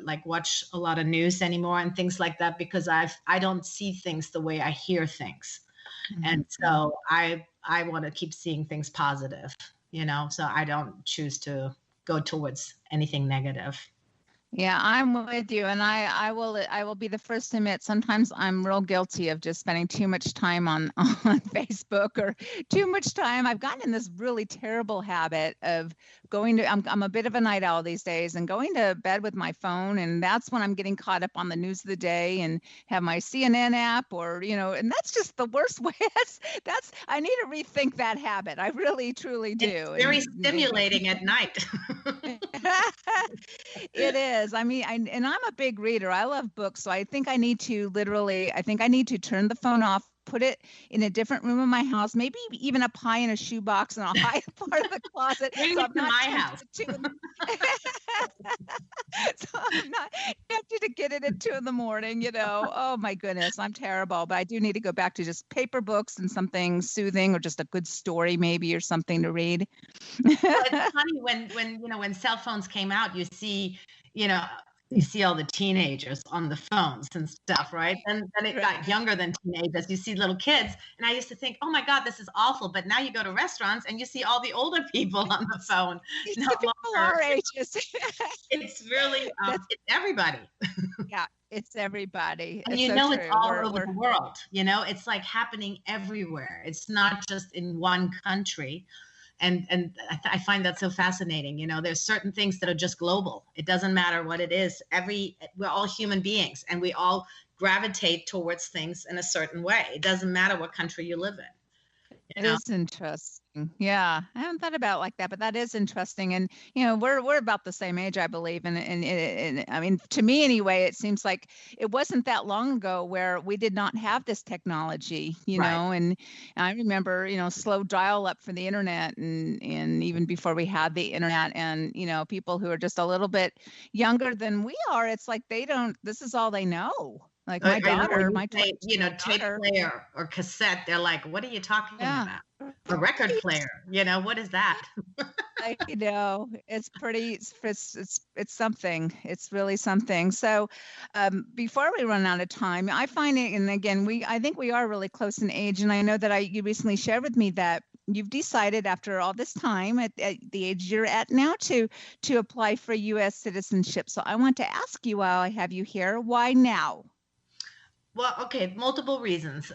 like watch a lot of news anymore and things like that, because I don't see things the way I hear things. And so I want to keep seeing things positive, so I don't choose to go towards anything negative. Yeah, I'm with you. And I will be the first to admit sometimes I'm real guilty of just spending too much time on Facebook, or too much time. I've gotten in this really terrible habit of going to, I'm a bit of a night owl these days, and going to bed with my phone. And that's when I'm getting caught up on the news of the day and have my CNN app, or, and that's just the worst way. I need to rethink that habit. I really, truly do. It's very stimulating at night. It is. I mean, and I'm a big reader. I love books. So I think I need to turn the phone off, put it in a different room of my house, maybe even up high in a shoebox in a high part of the closet. Bring it to my house. So I'm not tempted to get it at 2 a.m. Oh my goodness, I'm terrible. But I do need to go back to just paper books and something soothing, or just a good story maybe, or something to read. Well, it's funny when cell phones came out, you see all the teenagers on the phones and stuff, right? And then it got younger than teenagers. You see little kids. And I used to think, oh my God, this is awful. But now you go to restaurants and you see all the older people on the phone. People our ages. It's really, it's everybody. Yeah, it's everybody. And it's all over the world. It's like happening everywhere. It's not just in one country. And I find that so fascinating. There's certain things that are just global. It doesn't matter what it is. We're all human beings, and we all gravitate towards things in a certain way. It doesn't matter what country you live in. It is interesting. Yeah, I haven't thought about it like that, but that is interesting. And we're about the same age, I believe. And I mean, to me anyway, it seems like it wasn't that long ago where we did not have this technology. Right. And I remember slow dial up for the internet, and even before we had the internet, and people who are just a little bit younger than we are, it's like this is all they know. Like my daughter, tape player or cassette, they're like, what are you talking about? A record player, what is that? It's pretty, it's something. It's really something. So before we run out of time, I find it, and again, I think we are really close in age. And I know that you recently shared with me that you've decided after all this time at the age you're at now to apply for U.S. citizenship. So I want to ask you, while I have you here, why now? Well, okay, multiple reasons.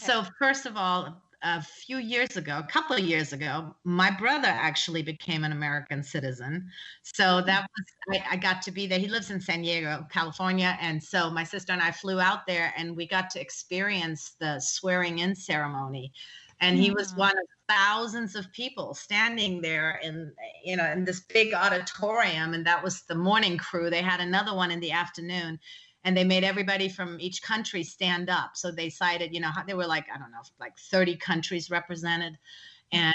So first of all, a couple of years ago, my brother actually became an American citizen. So that was, I got to be there. He lives in San Diego, California. And so my sister and I flew out there, and we got to experience the swearing in ceremony. And he was one of thousands of people standing there in this big auditorium. And that was the morning crew. They had another one in the afternoon. And they made everybody from each country stand up. So they cited, there were like 30 countries represented. And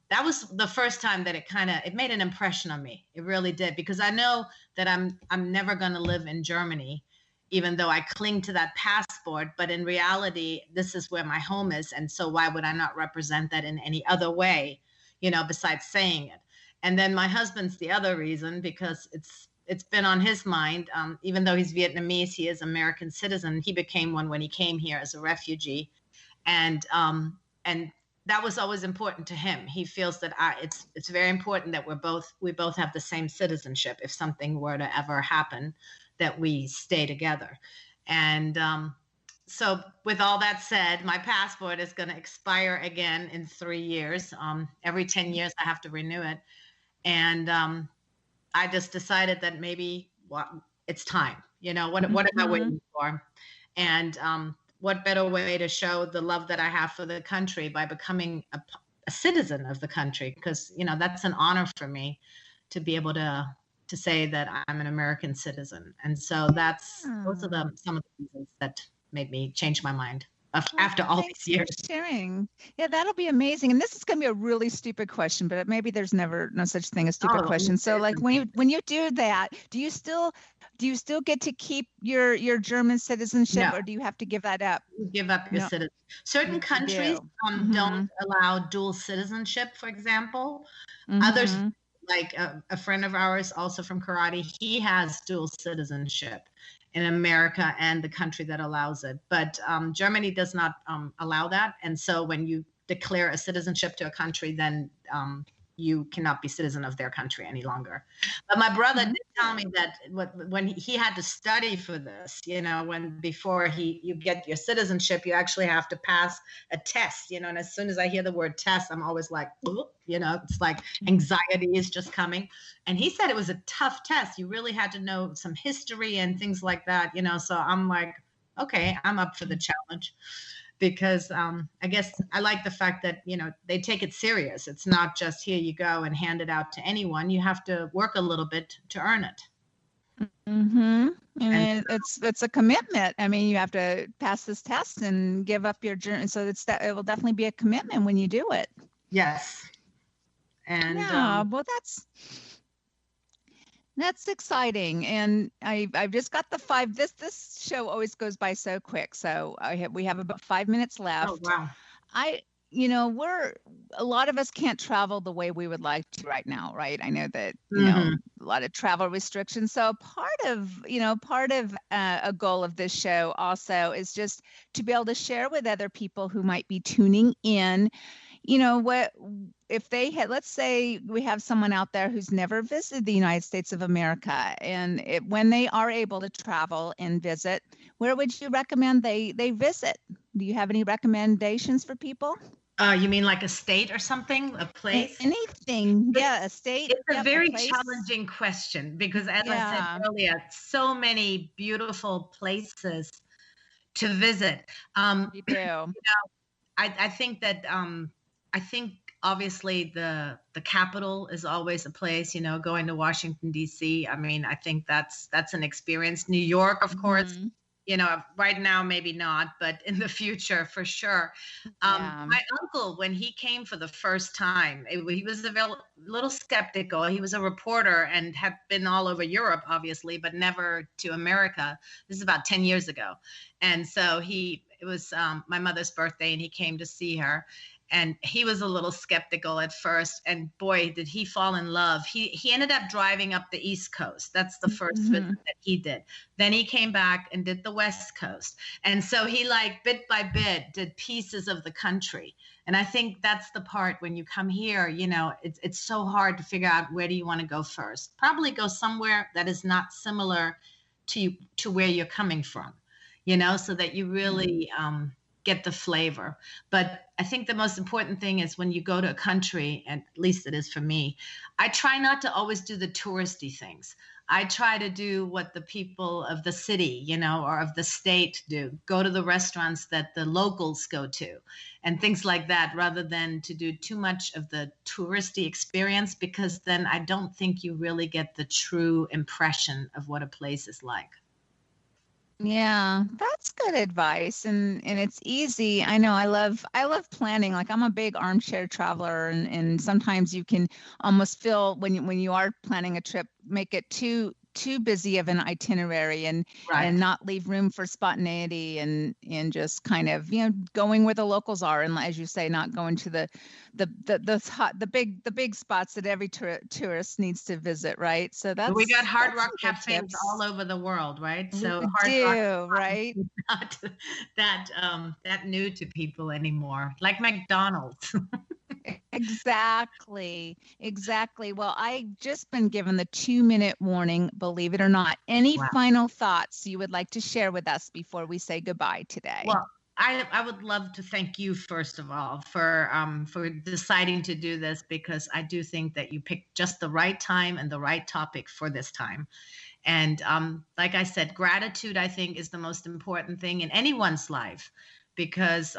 that was the first time that it made an impression on me. It really did, because I know that I'm never going to live in Germany, even though I cling to that passport. But in reality, this is where my home is. And so why would I not represent that in any other way, besides saying it? And then my husband's the other reason, because it's been on his mind. Even though he's Vietnamese, he is American citizen. He became one when he came here as a refugee. And that was always important to him. He feels that it's very important that we both have the same citizenship. If something were to ever happen, that we stay together. And so with all that said, my passport is going to expire again in 3 years. Every 10 years I have to renew it. And I just decided that maybe it's time. What am I waiting for? And what better way to show the love that I have for the country by becoming a citizen of the country? Because that's an honor for me to be able to say that I'm an American citizen. And so those are some of the reasons that made me change my mind after all these years. For sharing. Yeah, that'll be amazing. And this is going to be a really stupid question, but maybe there's no such thing as stupid questions. So like when you do that, do you still get to keep your German citizenship, or do you have to give that up? You give up your citizenship. Certain countries don't allow dual citizenship, for example. Others like a friend of ours, also from karate, he has dual citizenship in America and the country that allows it. But Germany does not allow that. And so when you declare a citizenship to a country, then you cannot be citizen of their country any longer. But my brother did tell me that when he had to study for this, when before you get your citizenship, you actually have to pass a test, and as soon as I hear the word test, I'm always like, it's like anxiety is just coming. And he said it was a tough test. You really had to know some history and things like that, so I'm like, okay, I'm up for the challenge. Because I guess I like the fact that, they take it serious. It's not just here you go and hand it out to anyone. You have to work a little bit to earn it. Mm-hmm. And it's a commitment. I mean, you have to pass this test and give up your journey. So it will definitely be a commitment when you do it. Yes. And yeah, well, that's exciting. And I've just got the 5. This show always goes by so quick. So we have about 5 minutes left. Oh, wow. A lot of us can't travel the way we would like to right now, right? I know that, a lot of travel restrictions. So part of a goal of this show also is just to be able to share with other people who might be tuning in, what if they had, let's say we have someone out there who's never visited the United States of America, and when they are able to travel and visit, where would you recommend they visit? Do you have any recommendations for people? You mean like a state or something, a place? Anything. A state. It's a very challenging question because, as I said earlier, so many beautiful places to visit. You do. I think that obviously the capital is always a place, going to Washington, D.C. I mean, I think that's an experience. New York, of course, right now, maybe not, but in the future, for sure. My uncle, when he came for the first time, he was a little skeptical. He was a reporter and had been all over Europe, obviously, but never to America. This is about 10 years ago. And so it was my mother's birthday, and he came to see her. And he was a little skeptical at first, and boy, did he fall in love. He ended up driving up the East Coast. That's the first visit that he did. Then he came back and did the West Coast. And so he, like, bit by bit did pieces of the country. And I think that's the part when you come here, it's so hard to figure out where do you want to go first. Probably go somewhere that is not similar to where you're coming from, so that you really get the flavor. But I think the most important thing is when you go to a country, and at least it is for me, I try not to always do the touristy things. I try to do what the people of the city, or of the state do. Go to the restaurants that the locals go to and things like that, rather than to do too much of the touristy experience, because then I don't think you really get the true impression of what a place is like. Yeah, that's good advice. And it's easy. I know I love planning. Like, I'm a big armchair traveler, and sometimes you can almost feel when you are planning a trip, make it too busy of an itinerary and not leave room for spontaneity and just kind of, going where the locals are. And as you say, not going to the big spots that every tourist needs to visit, right? So we got Hard Rock cafes all over the world, right? So we do, right? Not that new to people anymore, like McDonald's. Exactly. Well, I've just been given the 2-minute warning, believe it or not. Any final thoughts you would like to share with us before we say goodbye today? Well, I would love to thank you, first of all, for deciding to do this, because I do think that you picked just the right time and the right topic for this time. And like I said, gratitude, I think, is the most important thing in anyone's life, because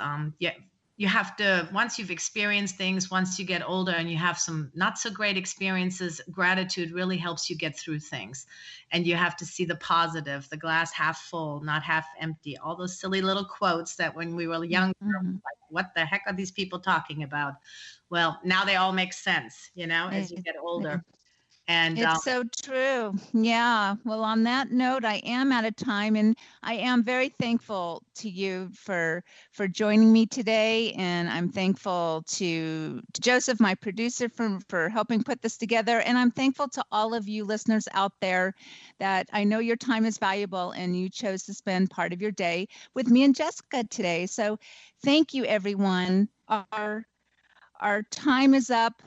you have to, once you've experienced things, once you get older and you have some not so great experiences, gratitude really helps you get through things. And you have to see the positive, the glass half full, not half empty, all those silly little quotes that when we were younger, like, what the heck are these people talking about? Well, now they all make sense, as you get older. And It's so true. Yeah. Well, on that note, I am out of time, and I am very thankful to you for joining me today, and I'm thankful to Joseph, my producer, for helping put this together, and I'm thankful to all of you listeners out there that I know your time is valuable and you chose to spend part of your day with me and Jessica today. So, thank you, everyone. Our time is up.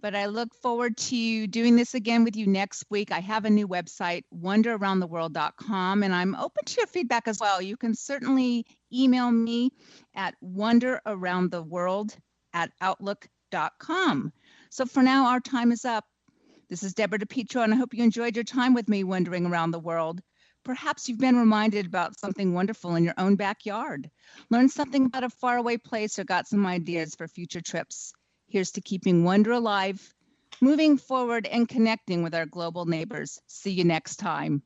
But I look forward to doing this again with you next week. I have a new website, wonderaroundtheworld.com, and I'm open to your feedback as well. You can certainly email me at wonderaroundtheworld@outlook.com. So for now, our time is up. This is Deborah DePietro, and I hope you enjoyed your time with me wandering around the world. Perhaps you've been reminded about something wonderful in your own backyard, learned something about a faraway place, or got some ideas for future trips. Here's to keeping wonder alive, moving forward, and connecting with our global neighbors. See you next time.